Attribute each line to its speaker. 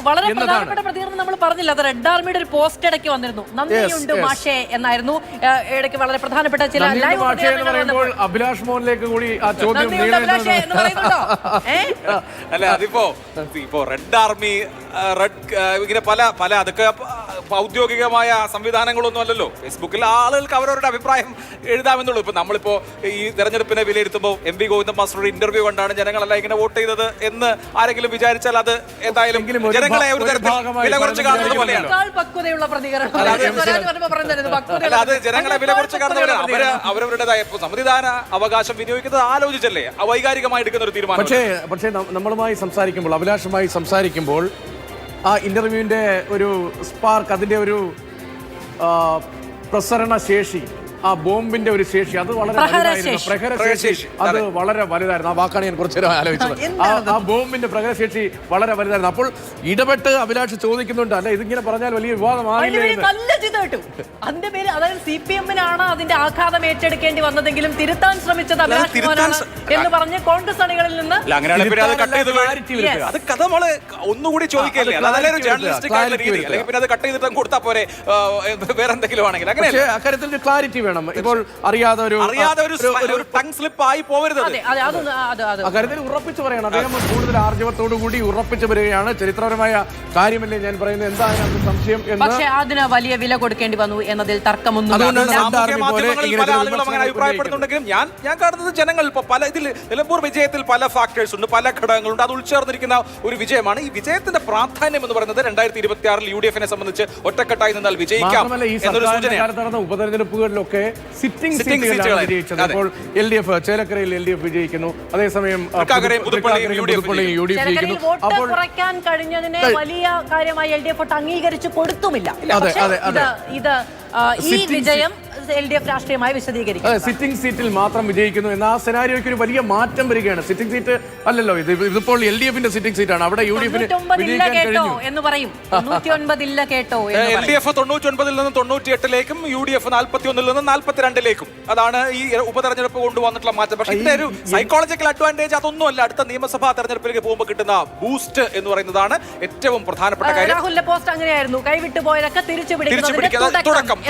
Speaker 1: വളരെ പ്രധാനപ്പെട്ട പ്രതികരണം നമ്മൾ പറഞ്ഞില്ല. അത് റെഡ് ആർമിയുടെ ഒരു പോസ്റ്റ് ഇടയ്ക്ക് വന്നിരുന്നു. നന്ദിയുണ്ട് മാഷേ എന്നായിരുന്നു ഇടയ്ക്ക് വളരെ പ്രധാനപ്പെട്ട ചില ലൈവ്
Speaker 2: അഭിലാഷ് മോഹനിലേക്ക് കൂടി ആ ചോദ്യം
Speaker 3: അല്ല, അതിപ്പോ റെഡ് ആർമി ഇങ്ങനെ പല അതൊക്കെ ഔദ്യോഗികമായ സംവിധാനങ്ങളൊന്നും അല്ലല്ലോ. ഫേസ്ബുക്കിൽ ആളുകൾക്ക് അവരവരുടെ അഭിപ്രായം എഴുതാമെന്നുള്ളൂ. ഇപ്പൊ നമ്മളിപ്പോ ഈ തെരഞ്ഞെടുപ്പിനെ വിലയിരുത്തുമ്പോൾ എം വി ഗോവിന്ദൻ മാസ്റ്ററുടെ ഇന്റർവ്യൂ കണ്ടാണ് ജനങ്ങളെല്ലാം ഇങ്ങനെ വോട്ട് ചെയ്തത് എന്ന് ആരെങ്കിലും വിചാരിച്ചാൽ അത് എന്തായാലും ജനങ്ങളെ ഒരു തരത്തിൽ വില കുറച്ച് കാണുന്നത് പോലെയാണ്. അത് ജനങ്ങളെ വില കുറച്ച് കാണുന്നത് പോലെയാണ്. അവരവരുടേതായ സമ്മതിദാന അവകാശം വിനിയോഗിക്കുന്നത് ആലോചിച്ചല്ലേ വൈകാരികമായി എടുക്കുന്ന ഒരു തീരുമാനം.
Speaker 2: പക്ഷേ നമ്മളുമായി സംസാരിക്കുമ്പോൾ, അഭിലാഷുമായി സംസാരിക്കുമ്പോൾ ആ ഇന്റർവ്യൂവിന്റെ ഒരു സ്പാർക്ക്, അതിന്റെ ഒരു പ്രസരണ ശേഷി, ആ ബോംബിന്റെ ഒരു ശേഷി അത് വളരെ വലുതായിരുന്നു. പ്രഹരശേഷി അത് വളരെ വലുതായിരുന്നു. ആ വാക്കാണ് ഞാൻ കുറച്ചു നേരം ആലോചിച്ചത്. ആ ബോംബിന്റെ പ്രഹരശേഷി വളരെ വലുതായിരുന്നു. അപ്പോൾ ഇടപെട്ട് അഭിലാഷ് ചോദിക്കുന്നുണ്ട്, അല്ല ഇതിങ്ങനെ പറഞ്ഞാൽ വലിയ വിവാദമാകില്ലേ?
Speaker 1: അതിന്റെ പേര് അതായത് CPM-നാണ് അതിന്റെ ആഘാതം ഏറ്റെടുക്കേണ്ടി വന്നതെങ്കിലും തിരുത്താൻ ശ്രമിച്ചത് അഭിലാഷ് എന്ന് പറഞ്ഞ് കോൺഗ്രസ് അണികളിൽ നിന്ന്
Speaker 3: അത് കഥ നമ്മള് ഒന്നുകൂടി ചോദിക്കല്ലേ. അതല്ലേ ജേർണലിസ്റ്റിക് ആയിട്ടുള്ള രീതി. അല്ലെങ്കിൽ പിന്നെ അത് കട്ട് ചെയ്തിട്ട് കൊടുത്താൽ പോരെ വേറെ എന്തെങ്കിലും ആണെങ്കിൽ. അങ്ങനെ
Speaker 2: അക്കാര്യത്തിൽ ക്ലാരിറ്റി വേണം. ഇപ്പോൾ അറിയാതെ ഒരു
Speaker 3: ടങ് സ്ലിപ്പ് ആയി പോകരുത്.
Speaker 2: അക്കാര്യത്തിൽ ഉറപ്പിച്ചു പറയണം. അദ്ദേഹം കൂടുതൽ ആർജവത്തോടു കൂടി ഉറപ്പിച്ചു വരികയാണ്. ചരിത്രപരമായ കാര്യമല്ലേ ഞാൻ പറയുന്നത്. എന്താണ് സംശയം?
Speaker 1: പക്ഷേ അതിന് വലിയ വില കൊടുക്കേണ്ടി വന്നു എന്നതിൽ തർക്കമൊന്നും
Speaker 3: അഭിപ്രായപ്പെടുന്നുണ്ടെങ്കിലും ഞാൻ കാണുന്നത് ജനങ്ങൾ ഇതിൽ നിലമ്പൂർ വിജയത്തിൽ പല ഫാക്ടേഴ്സ് ഉണ്ട്, പല ഘടകങ്ങളുണ്ട്. അത് ഉൾച്ചേർന്നിരിക്കുന്ന ഒരു വിജയമാണ്. ഈ വിജയത്തിന്റെ പ്രാധാന്യം എന്ന് പറയുന്നത് 2026 UDF-നെ സംബന്ധിച്ച് ഒറ്റക്കെട്ടായി നിന്നാൽ വിജയിക്കാം എന്നൊരു സൂചനയാണ്.
Speaker 2: ഉപതെരഞ്ഞെടുപ്പുകളിലൊക്കെ സിറ്റിംഗ് സീറ്റുകളാണ് വിജയിച്ചത്. ഇപ്പോൾ LDF ചേലക്കരയിൽ LDF വിജയിക്കുന്നു. അതേസമയം
Speaker 1: കുറയ്ക്കാൻ കഴിഞ്ഞതിനെ വലിയ കാര്യമായി LDF അംഗീകരിച്ചു കൊടുത്തുമില്ല. ഇത് ഈ വിജയം LDF രാഷ്ട്രീയമായി വിശദീകരിക്കും.
Speaker 2: സിറ്റിംഗ് സീറ്റിൽ മാത്രം വിജയിക്കുന്നു എന്ന ആ സെനാരിയോയ്ക്ക് ഒരു വലിയ മാറ്റം വരികയാണ്. സിറ്റിംഗ് സീറ്റ് അല്ലല്ലോ ഇതിപ്പോൾ LDF-ന്റെ സിറ്റിംഗ് സീറ്റാണ്. അവിടെ UDF-ന്
Speaker 1: എന്ന് പറയും. 99 ഇല്ല കേട്ടോ.
Speaker 3: LDF 99-ൽ നിന്ന് 98-ലേക്കും UDF 41-ൽ നിന്ന് 42-ലേക്കും. അതാണ് ഈ ഉപതെരഞ്ഞെടുപ്പ് കൊണ്ടുവന്നിട്ടുള്ള മാറ്റം. പക്ഷേ ഇതിന്റെ ഒരു സൈക്കോളജിക്കൽ അഡ്വാൻറ്റേജ് അതൊന്നുമല്ല. അടുത്ത നിയമസഭാ തെരഞ്ഞെടുപ്പിലേക്ക് പോകുമ്പോൾ കിട്ടുന്ന ബൂസ്റ്റ് എന്ന് പറയുന്നതാണ് ഏറ്റവും പ്രധാനപ്പെട്ട കാര്യം.
Speaker 1: രാഹുലിന്റെ പോസ്റ്റ് അങ്ങനെയായിരുന്നു. കൈവിട്ടു പോയതൊക്കെ തിരിച്ചു പിടിക്കുന്നത് തുടക്കം.